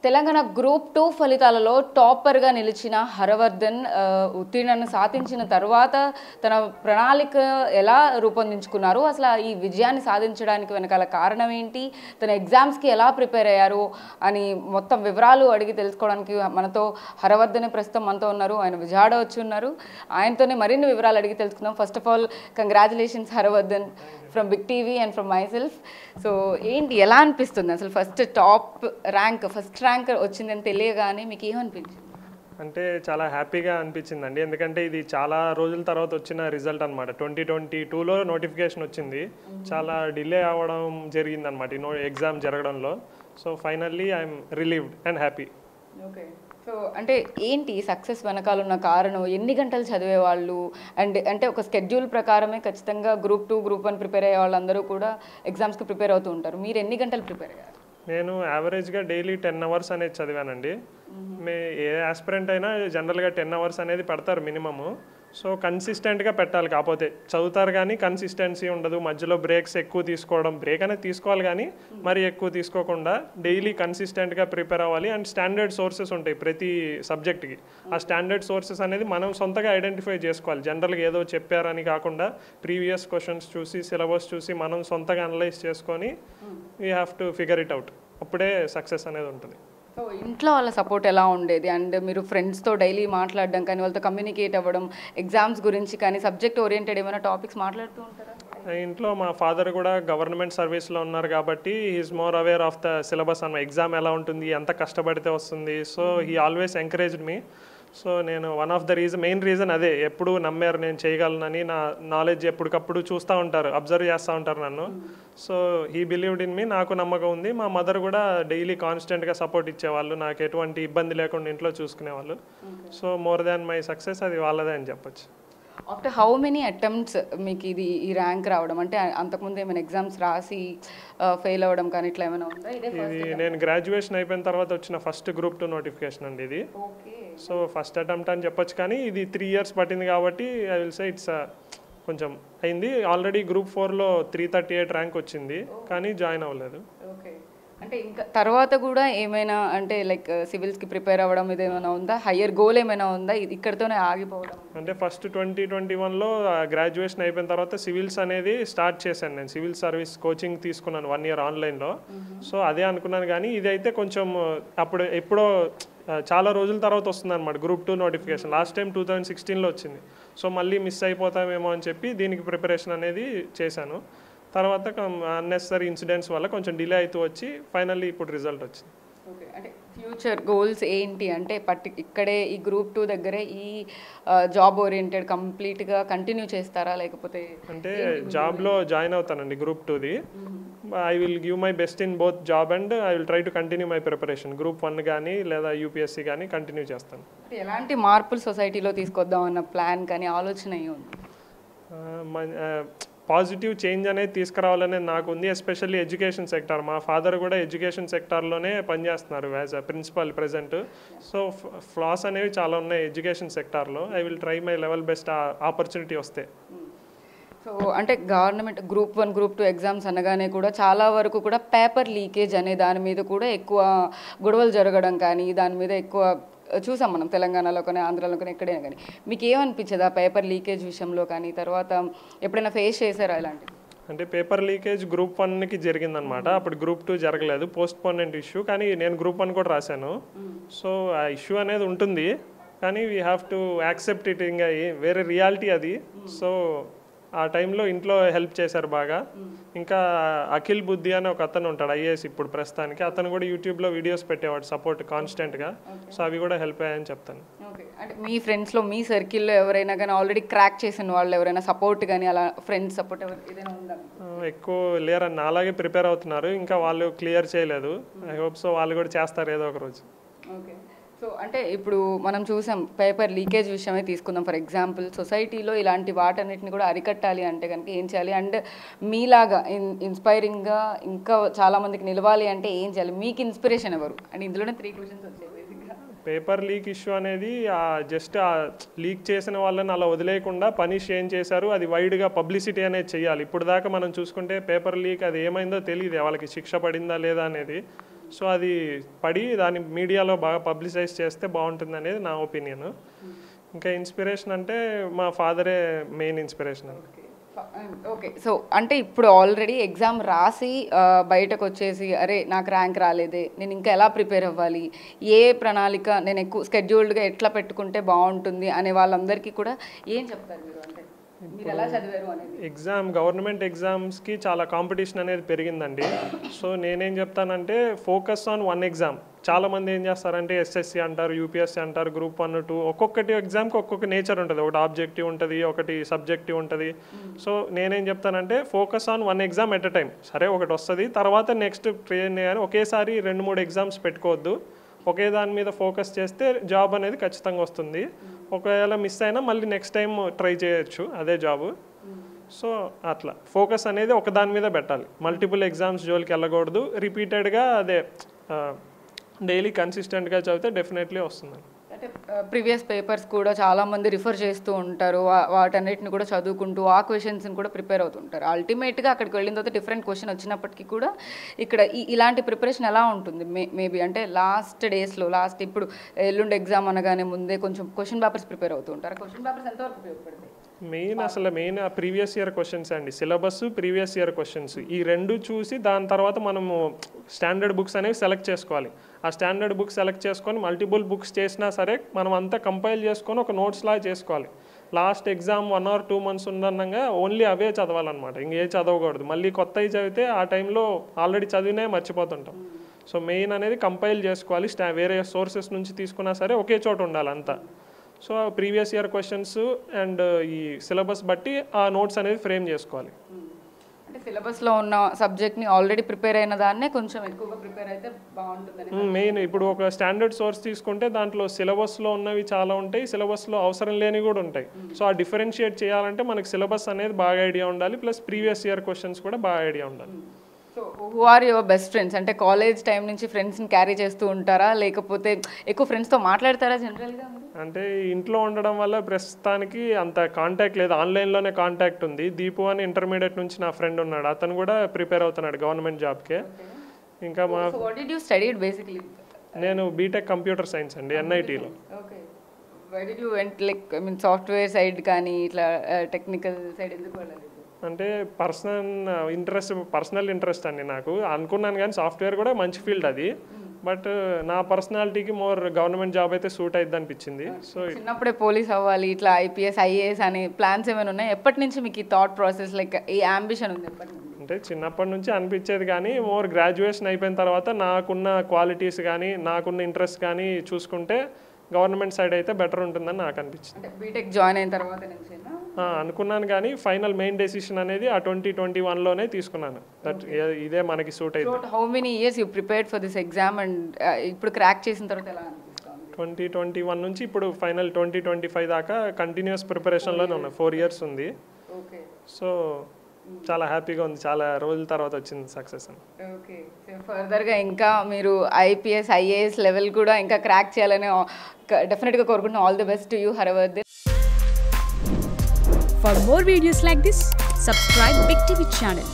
Telangana group 2 ఫలితాలలో టాపర్గా నిలిచిన హరవర్ధన్ ఉత్తీర్ణను సాధించిన తర్వాత తన ప్రణాళిక ఎలా రూపొందించుకున్నారు, అసలు ఈ విజయాన్ని సాధించడానికి వెనకాల కారణం ఏంటి, తన ఎగ్జామ్స్కి ఎలా ప్రిపేర్ అయ్యారు అని మొత్తం వివరాలు అడిగి తెలుసుకోవడానికి మనతో హరవర్ధన్ ప్రస్తుతం మనతో ఉన్నారు. ఆయన విజాడ వచ్చి ఉన్నారు. ఆయనతోనే మరిన్ని వివరాలు అడిగి తెలుసుకుందాం. First of all congratulations Haravardhan from Big TV and from myself. So ఏంటి, ఎలా అనిపిస్తుంది అసలు ఫస్ట్ ఫస్ట్ ర్యాంక్ వచ్చిందని తెలియగానే మీకు ఏమనిపించింది? అంటే చాలా హ్యాపీగా అనిపించిందండి. ఎందుకంటే ఇది చాలా రోజుల తర్వాత వచ్చిన రిజల్ట్ అనమాట. 2022లో నోటిఫికేషన్ వచ్చింది. చాలా డిలే అవ్వడం జరిగింది అనమాట ఈ ఎగ్జామ్ జరగడంలో. So finally I'm relieved and happy. Okay, so అంటే ఏంటి సక్సెస్ వెనకాల ఉన్న కారణం? ఎన్ని గంటలు చదివేవాళ్ళు? అండ్ అంటే ఒక స్కెడ్యూల్ ప్రకారమే ఖచ్చితంగా గ్రూప్ 2 గ్రూప్ 1 ప్రిపేర్ అయ్యే వాళ్ళందరూ కూడా ఎగ్జామ్స్కి ప్రిపేర్ అవుతూ ఉంటారు. మీరు ఎన్ని గంటలు ప్రిపేర్ అయ్యారు? నేను యావరేజ్గా డైలీ 10 అవర్స్ అనేది చదివానండి. ఏ ఆస్పిరెంట్ అయినా జనరల్గా 10 అవర్స్ అనేది పెడతారు మినిమము. సో కన్సిస్టెంట్గా పెట్టాలి. కాకపోతే చదువుతారు కానీ కన్సిస్టెన్సీ ఉండదు. మధ్యలో బ్రేక్స్ ఎక్కువ తీసుకోవడం, బ్రేక్ అనేది తీసుకోవాలి కానీ మరి ఎక్కువ తీసుకోకుండా డైలీ కన్సిస్టెంట్గా ప్రిపేర్ అవ్వాలి. అండ్ స్టాండర్డ్ సోర్సెస్ ఉంటాయి ప్రతి సబ్జెక్ట్కి. ఆ స్టాండర్డ్ సోర్సెస్ అనేది మనం సొంతగా ఐడెంటిఫై చేసుకోవాలి. జనరల్గా ఏదో చెప్పారని కాకుండా ప్రీవియస్ క్వశ్చన్స్ చూసి, సిలబస్ చూసి మనం సొంతగా అనలైజ్ చేసుకొని we have to figure it out. అప్పుడే సక్సెస్ అనేది ఉంటుంది. సో ఇంట్లో వాళ్ళ సపోర్ట్ ఎలా ఉండేది? అండ్ మీరు ఫ్రెండ్స్తో డైలీ మాట్లాడడం కానీ, వాళ్ళతో కమ్యూనికేట్ అవ్వడం, ఎగ్జామ్స్ గురించి కానీ, సబ్జెక్ట్ ఓరియంటెడ్ ఏమైనా టాపిక్స్ మాట్లాడుతూ ఉంటారా? ఇంట్లో మా ఫాదర్ కూడా గవర్నమెంట్ సర్వీస్లో ఉన్నారు కాబట్టి he is more aware of the syllabus అన్న. ఎగ్జామ్ ఎలా ఉంటుంది, ఎంత కష్టపడితే వస్తుంది. So he always encouraged me. So నేను one of the main reason అదే. ఎప్పుడు నమ్మారు నేను చేయగలనని. నా నాలెడ్జ్ ఎప్పటికప్పుడు చూస్తూ ఉంటారు, అబ్జర్వ్ చేస్తూ ఉంటారు నన్ను. So he believed in me. నాకు నమ్మకం ఉంది. మా మదర్ కూడా డైలీ కాన్స్టెంట్గా సపోర్ట్ ఇచ్చేవాళ్ళు. నాకు ఎటువంటి ఇబ్బంది లేకుండా ఇంట్లో చూసుకునేవాళ్ళు. So more than my success అది వాళ్ళదే అని చెప్పొచ్చు. ఆఫ్టర్ హౌ మెనీ అటెంప్ట్స్ మీకు ఈ ర్యాంక్ రావడం? అంటే అంతకుముందు ఏమైనా ఎగ్జామ్స్ రాసి ఫెయిల్ అవ్వడం కానీ ఇట్లా ఏమైనా ఉందా? ఇది నేను గ్రాడ్యుయేషన్ అయిపోయిన తర్వాత వచ్చిన ఫస్ట్ గ్రూప్ 2 నోటిఫికేషన్ అండి ఇది. సో ఫస్ట్ అటెంప్ట్ అని చెప్పొచ్చు కానీ ఇది 3 years పట్టింది కాబట్టి ఐ విల్ సే ఇట్స్ కొంచెం అయింది. ఆల్రెడీ గ్రూప్ 4లో 338 ర్యాంక్ వచ్చింది కానీ జాయిన్ అవ్వలేదు. ఓకే, అంటే ఇంకా తర్వాత కూడా ఏమైనా అంటే లైక్ సివిల్స్కి ప్రిపేర్ అవ్వడం ఇది ఏమైనా ఉందా? హయ్యర్ గోల్ ఏమైనా ఉందా? ఇక్కడితోనే ఆగిపోవడం? అంటే ఫస్ట్ 2021లో గ్రాడ్యుయేషన్ అయిపోయిన తర్వాత సివిల్స్ అనేది స్టార్ట్ చేశాను. నేను సివిల్ సర్వీస్ కోచింగ్ తీసుకున్నాను 1 year ఆన్లైన్లో. సో అదే అనుకున్నాను కానీ ఇదైతే కొంచెం ఎప్పుడో చాలా రోజుల తర్వాత వస్తుంది అనమాట గ్రూప్ 2 నోటిఫికేషన్. లాస్ట్ టైం 2016లో వచ్చింది. సో మళ్ళీ మిస్ అయిపోతామేమో అని చెప్పి దీనికి ప్రిపరేషన్ అనేది చేశాను. తర్వాత అన్నెసరీ ఇన్సిడెంట్స్ వల్ల కొంచెం డిలే అవుతూ వచ్చి ఫైనల్లీ ఇప్పుడు రిజల్ట్ వచ్చింది. ఓకే, అంటే ఫ్యూచర్ గోల్స్ ఏంటి? అంటే ఇక్కడే ఈ గ్రూప్ 2 దగ్గరే ఈ జాబ్ ఓరియంటెడ్ కంప్లీట్గా కంటిన్యూ చేస్తారా, లేకపోతే? అంటే జాబ్లో జాయిన్ అవుతానండి గ్రూప్ 2ది. I will give my best in both job and I will try to continue my preparation. Group 1 కానీ లేదా యూపీఎస్సీ కానీ కంటిన్యూ చేస్తాను. ఎలాంటి మార్పులు సొసైటీలో తీసుకొద్దాం అన్న ప్లాన్ కానీ ఆలోచన ఉంది? పాజిటివ్ చేంజ్ అనేది తీసుకురావాలనేది నాకు ఉంది. Especially education sector. మా ఫాదర్ కూడా ఎడ్యుకేషన్ సెక్టార్లోనే పనిచేస్తున్నారు as a principal present. So flaws అనేవి చాలా ఉన్నాయి ఎడ్యుకేషన్ సెక్టార్లో. I will try my level best opportunity వస్తే. సో అంటే గవర్నమెంట్ గ్రూప్ 1 గ్రూప్ 2 ఎగ్జామ్స్ అనగానే కూడా చాలా వరకు కూడా పేపర్ లీకేజ్ అనే దాని మీద కూడా ఎక్కువ గొడవలు జరగడం కానీ, దాని మీద ఎక్కువ చూసాం మనం తెలంగాణలో కానీ, ఆంధ్రాలో కానీ, ఎక్కడైనా కానీ. మీకు ఏమనిపించదు ఆ పేపర్ లీకేజ్ విషయంలో కానీ? తర్వాత ఎప్పుడైనా ఫేస్ చేశారా ఇలాంటివి? అంటే పేపర్ లీకేజ్ గ్రూప్ 1కి జరిగిందనమాట. అప్పుడు గ్రూప్ 2 జరగలేదు, పోస్ట్ పోనెంట్ ఇష్యూ. కానీ నేను గ్రూప్ 1 కూడా రాశాను. సో ఆ ఇష్యూ అనేది ఉంటుంది కానీ we have to accept it. ఇంకా వేరే రియాలిటీ అది. సో ఆ టైంలో ఇంట్లో హెల్ప్ చేశారు బాగా. ఇంకా అఖిల్ బుద్ధి అని ఒక అతను ఉంటాడు, ఐఏఎస్ ఇప్పుడు ప్రస్తుతానికి. అతను కూడా యూట్యూబ్లో వీడియోస్ పెట్టేవాడు సపోర్ట్ కాన్స్టెంట్గా. సో అవి కూడా హెల్ప్ అయ్యాయని చెప్తాను. అంటే మీ ఫ్రెండ్స్లో, మీ సర్కిల్లో ఎవరైనా కానీ ఆల్రెడీ క్రాక్ చేసిన వాళ్ళు ఎవరైనా సపోర్ట్ కానీ, అలా ఫ్రెండ్స్ సపోర్ట్ ఏదైనా ఉందా? ఎక్కువ లేరని అలాగే ప్రిపేర్ అవుతున్నారు. ఇంకా వాళ్ళు క్లియర్ చేయలేదు. ఐ హోప్ సో వాళ్ళు కూడా చేస్తారు ఏదో ఒక రోజు. ఓకే, సో అంటే ఇప్పుడు మనం చూసాం పేపర్ లీకేజ్ విషయమే తీసుకుందాం. ఫర్ ఎగ్జాంపుల్ సొసైటీలో ఇలాంటి వాటన్నిటిని కూడా అరికట్టాలి అంటే కనుక ఏం చేయాలి? అండ్ మీలాగా ఇన్స్పైరింగ్గా ఇంకా చాలామందికి నిలవాలి అంటే ఏం చేయాలి? మీకు ఇన్స్పిరేషన్ ఎవరు? అండ్ ఇందులోనే 3 క్వశ్చన్స్ వచ్చాయి బేసిక్గా. పేపర్ లీక్ ఇష్యూ అనేది జస్ట్ లీక్ చేసిన వాళ్ళని అలా వదిలేయకుండా పనిష్ ఏం చేశారు అది వైడ్గా పబ్లిసిటీ అనేది చేయాలి. ఇప్పుడు దాకా మనం చూసుకుంటే పేపర్ లీక్ అది ఏమైందో తెలియదు, వాళ్ళకి శిక్ష పడిందా లేదా అనేది. సో అది పడి దాన్ని మీడియాలో బాగా పబ్లిసైజ్ చేస్తే బాగుంటుంది అనేది నా ఒపీనియన్. ఇంకా ఇన్స్పిరేషన్ అంటే మా ఫాదరే మెయిన్ ఇన్స్పిరేషన్. ఓకే, సో అంటే ఇప్పుడు ఆల్రెడీ ఎగ్జామ్ రాసి బయటకు వచ్చేసి అరే నాకు ర్యాంక్ రాలేదే, నేను ఇంకా ఎలా ప్రిపేర్ అవ్వాలి, ఏ ప్రణాళిక నేను ఎక్కువ స్కెడ్యూల్డ్గా ఎట్లా పెట్టుకుంటే బాగుంటుంది అనే వాళ్ళందరికీ కూడా ఏం చెప్తారు మీరు? అంటే మీరు ఎలా చదివారు అనేది. గవర్నమెంట్ ఎగ్జామ్స్కి చాలా కాంపిటీషన్ అనేది పెరిగిందండి. సో నేనేం చెప్తానంటే ఫోకస్ ఆన్ వన్ ఎగ్జామ్. చాలామంది ఏం చేస్తారంటే ఎస్ఎస్సి అంటారు, యూపీఎస్సీ అంటారు, గ్రూప్ 1, 2 ఒక్కొక్కటి ఎగ్జామ్కి ఒక్కొక్క నేచర్ ఉంటుంది. ఒకటి ఆబ్జెక్టివ్ ఉంటుంది, ఒకటి సబ్జెక్టివ్ ఉంటుంది. సో నేనేం చెప్తానంటే focus on one exam at a time. సరే ఒకటి వస్తుంది, తర్వాత నెక్స్ట్ ట్రైన్ కానీ ఒకేసారి 2-3 ఎగ్జామ్స్ పెట్టుకోవద్దు. ఒకే దాని మీద ఫోకస్ చేస్తే జాబ్ అనేది ఖచ్చితంగా వస్తుంది. ఒకవేళ మిస్ అయినా మళ్ళీ నెక్స్ట్ టైం ట్రై చేయొచ్చు అదే జాబు. సో అట్లా ఫోకస్ అనేది ఒక దాని మీద పెట్టాలి. మల్టిపుల్ ఎగ్జామ్స్ జోలికి వెళ్ళకూడదు. రిపీటెడ్గా అదే డైలీ కన్సిస్టెంట్గా చదివితే డెఫినెట్లీ వస్తుంది. అంటే ప్రీవియస్ పేపర్స్ కూడా చాలామంది రిఫర్ చేస్తూ ఉంటారు, వాటన్నిటిని కూడా చదువుకుంటూ ఆ క్వశ్చన్స్ని కూడా ప్రిపేర్ అవుతుంటారు. అల్టిమేట్గా అక్కడికి వెళ్ళిన తర్వాత డిఫరెంట్ క్వశ్చన్ వచ్చినప్పటికీ కూడా ఇక్కడ ఇలాంటి ప్రిపరేషన్ ఎలా ఉంటుంది? మేబీ అంటే లాస్ట్ డేస్లో ఇప్పుడు ఎల్లుండి ఎగ్జామ్ అనగానే ముందే కొంచెం క్వశ్చన్ పేపర్స్ ప్రిపేర్ అవుతూ ఉంటారు. క్వశ్చన్ పేపర్స్ ఎంతవరకు ఉపయోగపడతాయి? మెయిన్ ప్రీవియస్ ఇయర్ క్వశ్చన్స్ అండి. సిలబస్, ప్రీవియస్ ఇయర్ క్వశ్చన్స్ ఈ రెండు చూసి దాని తర్వాత మనము స్టాండర్డ్ బుక్స్ అనేవి సెలెక్ట్ చేసుకోవాలి. ఆ స్టాండర్డ్ బుక్స్ సెలెక్ట్ చేసుకొని మల్టిపుల్ బుక్స్ చేసినా సరే మనం అంతా కంపైల్ చేసుకొని ఒక నోట్స్ లాగా చేసుకోవాలి. లాస్ట్ ఎగ్జామ్ 1 or 2 months ఉండగా ఓన్లీ అవే చదవాలన్నమాట, ఇంకే చదవకూడదు. మళ్ళీ కొత్తవి చదివితే ఆ టైంలో ఆల్రెడీ చదివినే మర్చిపోతుంటాం. సో మెయిన్ అనేది కంపైల్ చేసుకోవాలి. వేరే సోర్సెస్ నుంచి తీసుకున్నా సరే ఒకే చోట ఉండాలి అంతా. So previous year questions and ఈ సిలబస్ బట్టి ఆ నోట్స్ అనేది ఫ్రేమ్ చేసుకోవాలి. అంటే సిలబస్లో ఉన్న సబ్జెక్ట్ని ఆల్రెడీ ప్రిపేర్ అయిన దాన్నే కొంచెం ఎక్కువగా ప్రిపేర్ అయితే బాగుంటుంది. మెయిన్ ఇప్పుడు ఒక స్టాండర్డ్ సోర్స్ తీసుకుంటే దాంట్లో సిలబస్లో ఉన్నవి చాలా ఉంటాయి, సిలబస్లో అవసరం లేనివి కూడా ఉంటాయి. సో ఆ డిఫరెన్షియేట్ చేయాలంటే మనకి సిలబస్ అనేది బాగా ఐడియా ఉండాలి, ప్లస్ ప్రీవియస్ ఇయర్ క్వశ్చన్స్ కూడా బాగా ఐడియా ఉండాలి. So who are your best friends? అంటే కాలేజ్ టైం నుంచి ఫ్రెండ్స్ని క్యారీ చేస్తూ ఉంటారా, లేకపోతే ఎక్కువ ఫ్రెండ్స్తో మాట్లాడతారా జనరల్గా? అంటే ఇంట్లో ఉండడం వల్ల ప్రస్తుతానికి అంత కాంటాక్ట్ లేదు, ఆన్లైన్లోనే కాంటాక్ట్ ఉంది. దీపు అని ఇంటర్మీడియట్ నుంచి నా ఫ్రెండ్ ఉన్నాడు, అతను కూడా ప్రిపేర్ అవుతున్నాడు గవర్నమెంట్ జాబ్కే. ఇంకా నేను బీటెక్ కంప్యూటర్ సైన్స్ అండి, ఎన్ఐటీలో. సాఫ్ట్వేర్ సైడ్ కానీ ఇట్లా టెక్నికల్ సైడ్ ఎందుకు వెళ్ళలేదు? అంటే పర్సనల్ ఇంట్రెస్ట్ అండి. నాకు అనుకున్నాను కానీ సాఫ్ట్వేర్ కూడా మంచి ఫీల్డ్ అది, బట్ నా పర్సనాలిటీకి మోర్ గవర్నమెంట్ జాబ్ అయితే సూట్ అవుతుంది అనిపించింది. సో చిన్నప్పుడే పోలీస్ అవ్వాలి, ఇట్లా ఐపీఎస్ ఐఏఎస్ అనే ప్లాన్స్ ఏమైనా ఉన్నాయి? ఎప్పటి నుంచి మీకు ఈ థాట్ ప్రాసెస్ లైక్ ఈ అంబిషన్ ఉంది? అంటే చిన్నప్పటి నుంచి అనిపించేది, కానీ మోర్ గ్రాడ్యుయేషన్ అయిపోయిన తర్వాత నాకున్న క్వాలిటీస్ కానీ నాకున్న ఇంట్రెస్ట్ కానీ చూసుకుంటే గవర్నమెంట్ సైడ్ అయితే బెటర్ ఉంటుందని నాకు అనిపించింది. బీటెక్ జాయిన్ అయిన తర్వాత అనుకున్నాను, కానీ ఫైనల్ మెయిన్ డెసిషన్ అనేది ఆ 2021లోనే తీసుకున్నాను. దట్ ఇదే మనకి సూట్ అయితే. How many years you prepared for this exam and ఇప్పుడు క్రాక్ చేసిన తర్వాత ఎలా అనిపిస్తుంది? 2021 నుంచి ఇప్పుడు ఫైనల్ 2025 దాకా కంటిన్యూస్ ప్రిపరేషన్లోనే ఉన్నా. 4 years ఉంది. సో చాలా హ్యాపీగా ఉంది, చాలా రోజుల తర్వాత వచ్చింది సక్సెస్ అని. ఓకే, ఫర్దర్గా ఇంకా మీరు ఐపీఎస్ ఐఏఎస్ లెవెల్ కూడా ఇంకా క్రాక్ చేయాలని డెఫినెట్గా కోరుకుంటున్నాను. All the best to you, Haravardhan. For more videos like this, subscribe Big TV channel.